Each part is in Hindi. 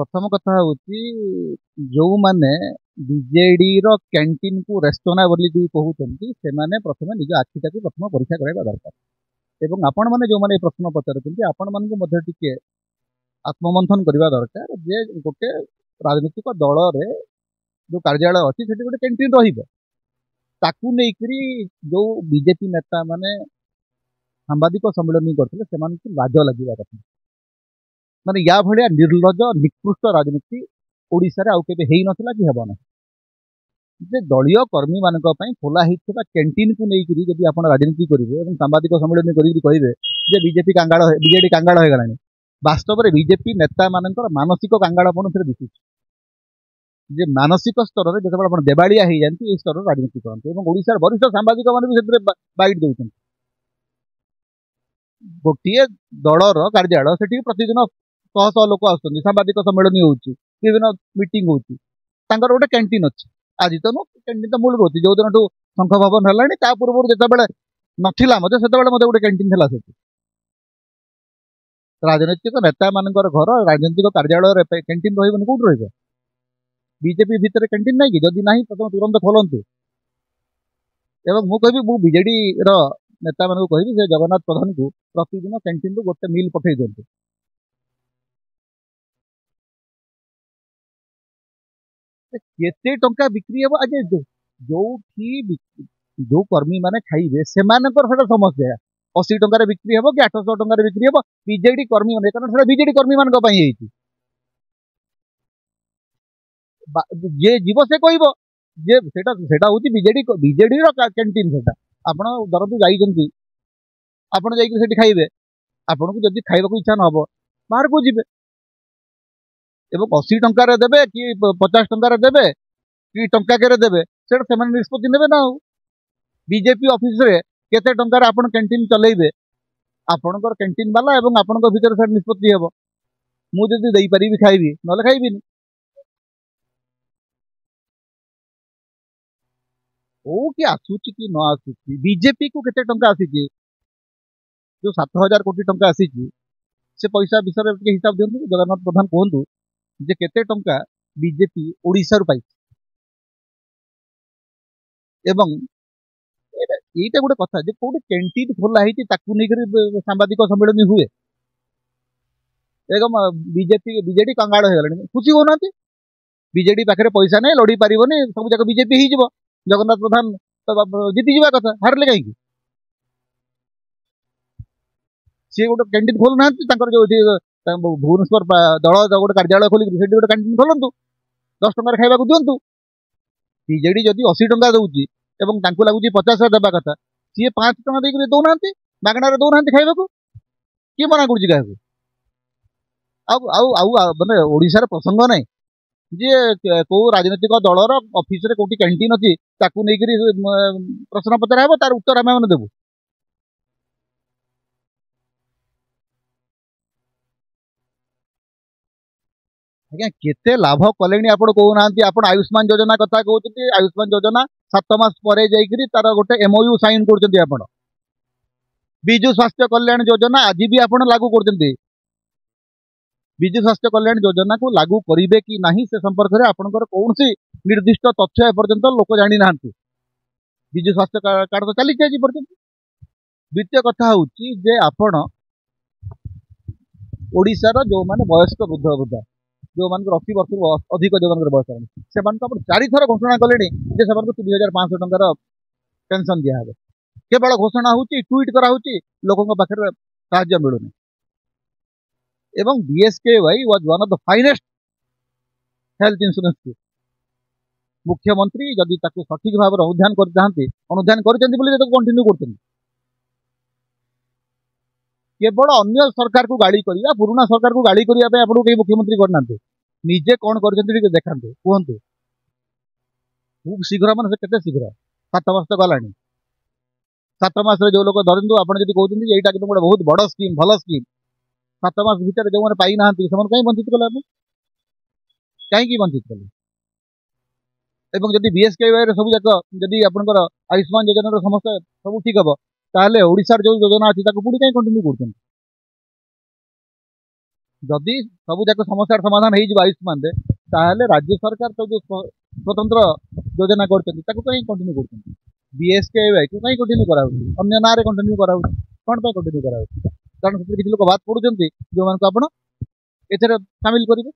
प्रथम कथा हूँ जो मैंने बीजेडी कैंटीन को रेस्तोना बोली कहते से प्रथम निज आखिटा को प्रथम परीक्षा कराइबा दरकार एवं आपण मैंने जो मैंने प्रश्न पचार आपण मानक टिके आत्ममंथन करने दरकार जे गोटे राजनीतिक दल रे जो कार्यालय अच्छी से गोटे कैंटीन रही जो बीजेपी नेता माने सांबादिक सम्मेलन करते लाज लगे कथा माने या भलिया निर्लज निकृष्ट राजनीति ओडिशा रे आउ केबे हेई नथिला कि हेबो ना जे दलीय कर्मी मानक पई खोला हितबा कैंटीन को नेई जदि आपण राजनीति करिवे एवं सांबादिक सम्मेलन करि कहिबे जे बीजेपी कांगाळ बीजेडी कांगाळ होय गलानी वास्तव रे बीजेपी नेता मानकर मानसिक कांगाळपन से दिसुଛି जे मानसिक स्तर रे जते आपण देबालिया हेई जानती ए स्तर राजनीति करते एवं ओडिशा वरिष्ठ सांबादिक माने भी सेतरे बाइट देउछन गोटिए दलर कार्यालय सेठी प्रतिदिन शह शह लोक आसुଛନ୍ତି सांबादिक सम्मेलन होउची विभिन्न मीटिंग होउची तांकर गोटे कैंटीन अछि आज तो नो कैंटीन तो मूल होती जो दिन शंख भवन हलानी ता पूर्व जेतेबेले नथिला मते सेतेबेले मते गोटे कैंटीन थला सेठी राजनीतिक नेता मानकर घर राजनीतिक कार्यालय रे कैंटीन रहिबन कोठ रहिबो बीजेपी भीतर कैंटीन नहीं कि जदि नहीं तो तुरंत खोलंतु एवं मु कहबी मु बीजेडी रो नेता मानक कहबी से जगन्नाथ प्रधान को प्रतिदिन कैंटीन रो गोटे मील पठेई दियंतु केते टंका बिक्री हे आज जो जो कर्मी माने खाइबे से समस्या 80 टंका बिक्री हे कि 800 टंका बिक्री हे बीजेडी कर्मी माने कारण से बीजेडी कर्मी मान जे जीव से कहब जे सेटा होची बीजेडी बीजेडी रो कैंटीन सेटा आपण दरदु जाइजंती आपण जाइक सेठी खाइबे आपण को जदी खाइबा को इच्छा न हबो बाहर को जिबे एवं 80 टंकार देवे कि 50 टंकार देवे कि टंका के देवे से निष्पत्ति ने ना बीजेपी ऑफिस रे केते टंकार आपण कैंटीन चलेबे आपणकर कैंटीन वाला एवं आपणकर भीतर से निष्पत्ति हेबो मु जदी देई परिबी खाइबी नले खाइबी ओ कि आसुची कि न आसुची बीजेपी को केते टंका आसीची जो 7000 कोटी टंका आसीची से पैसा विषय के हिसाब दियंतु जगन्नाथ प्रधान कहंतु जे केते टंका बीजेपी ओडिसा रु पाई एवं एटा गोटे कथा जे कोटे कैंटीन खोला हिती ताकू नै करी सांबादिक सम्मेलन हुए एगम बीजेपी बीजेडी कंगाळ हो गलानी खुशी हो नाती बीजेडी पाखरे पैसा नै लड़ी पारिबोनी सब जाक बीजेपी ही जिवो जगन्नाथ प्रधान तो जीती जीवा कथा हारले काई की से गोटे कैंटीन खोल नाती तांकर जो भुवनेश्वर दल गोटे कार्यालय खोल गोटे कैंटीन खोलतु 10 टंका खाइबा दिंतु बीजेडी जदि 80 टंका दौची एवं तांको लगुच 50 देवा कथा सी 5 टंका देकर दौना मागणार दौना खाइबा किए मना कर माने ओडिशा प्रसंग नहीं जे कौ राजनीतिक दलर ऑफिस रे कोटी कैंटीन अच्छी ताकू नहीं प्रश्न पचरा हे तार उत्तर आम देवु आज्ञा केते लाभ कले आपण कहूना आपण आयुष्मान योजना कथा कहते आयुष्मान योजना 7 मास पर जाइकरी तार गोटे एमओयू साइन कर विजु स्वास्थ्य कल्याण योजना आज भी आपण लागू कर विजु स्वास्थ्य कल्याण योजना को लागू करेंगे कि नहीं से संपर्क में आपंकर कौन सी निर्दिष्ट तथ्य एपर्यंत लोक जानी ना विजु स्वास्थ्य कार्ड तो चली पर्यंत द्वितीय कथा हूँ जे आपण ओडिशार जो माने वयस्क वृद्ध वृद्धा जो मान 80 वर्ष अधिक जो मान बयस से 4 थर घोषणा कले 3500 टंकार पेंशन दिया केवल घोषणा होची ट्वीट करा होची लोकों पाखे साहाय्य मिलूनी एवं BSKY was one of the finest health insurance scheme मुख्यमंत्री जदि ताको सठिक भाव अनुध्यान कर कंटिन्यू कर केवल अन्य सरकार को गाड़ी करिया पुराना सरकार को गाड़ी करिया पे आपको कहीं मुख्यमंत्री करना निजे कौन कर देखा कहतु खूब शीघ्र मान केते शीघ्र 7 वर्ष गलानी 7 मास जो लोग धरतु आप कहते यहाँ गोटे बहुत बड़ स्कीम भल स्कीम 7 मास भितर जो मैंने पाई ना कहीं वंचित कले कहीं वंचित कले एवं जदि बीएसकेवाई सब जाक जदि आपंकर आयुष्मान योजना समस्या सब ठीक हम ताहले ओडिशार जो योजना अच्छी पुणी कहीं कंटिन्यू कर जदि सब जाक समस्या समाधान हो आयुष्मान रे ताहले राज्य सरकार तो जो स्वतंत्र योजना करछन ताको कहीं कंटिन्यू करछन बीएसकेवाई को कहीं कंटिन्यू करा अन्य ना रे कंटिन्यू करा कौन पे कंटिन्यू करा कारण से किसी लोग बात पड़ुଛନ୍ତି जो मान को आपण एथरे शामिल करिवे।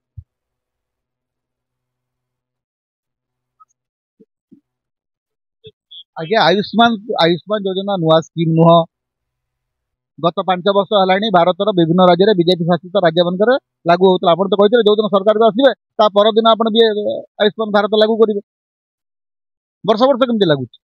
आगे आयुष्मान आयुष्मान योजना नुआ स्कीम नुह गत 5 वर्ष है भारतर विभिन्न राज्य में बीजेपी शासित राज्य मान लागू होता आप तो कहते जो दिन सरकार को आसवे ता परदिन आप भी आयुष्मान भारत लागू करेंगे वर्ष वर्ष केमती लगुच